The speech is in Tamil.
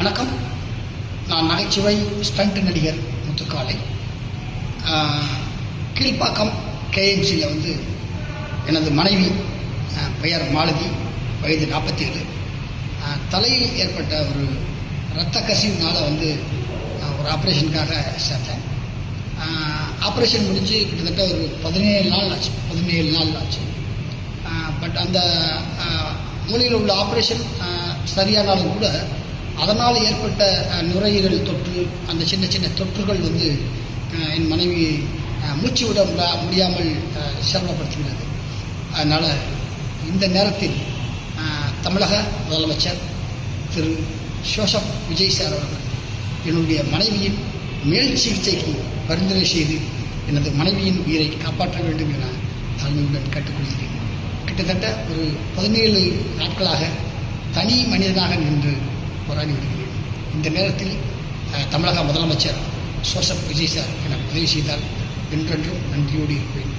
வணக்கம். நான் நகைச்சுவை ஸ்டண்ட் நடிகர் முத்துக்காலை. கீழ்ப்பாக்கம் கேஎம்சியில் எனது மனைவி பெயர் மாலதி, வயது 47. தலையில் ஏற்பட்ட ஒரு இரத்த கசிவினால் ஒரு ஆப்ரேஷனுக்காக சேர்த்தேன். ஆப்ரேஷன் முடிஞ்சு கிட்டத்தட்ட ஒரு 17 நாள் ஆச்சு. பட் அந்த மூலையில் உள்ள ஆப்ரேஷன் சரியானாலும் கூட அதனால் ஏற்பட்ட நுரையீரல் தொற்று, அந்த சின்ன சின்ன தொற்றுகள் என் மனைவி மூச்சு விட முடியாமல் சிரமப்படுத்துகிறது. அதனால் இந்த நேரத்தில் தமிழக முதலமைச்சர் திரு ஜோசப் விஜய் சார் அவர்கள் என்னுடைய மனைவியின் மேல் சிகிச்சைக்கு பரிந்துரை செய்து எனது மனைவியின் உயிரை காப்பாற்ற வேண்டும் என தாழ்மையுடன் கேட்டுக்கொள்கிறேன். கிட்டத்தட்ட ஒரு 17 நாட்களாக தனி மனிதனாக நின்று போராடி வருகிறேன். இந்த நேரத்தில் தமிழக முதலமைச்சர் ஜோசப் விஜய் சார் எனக்கு உதவி செய்தால் என்றென்றும் நன்றியோடு இருப்பேன்.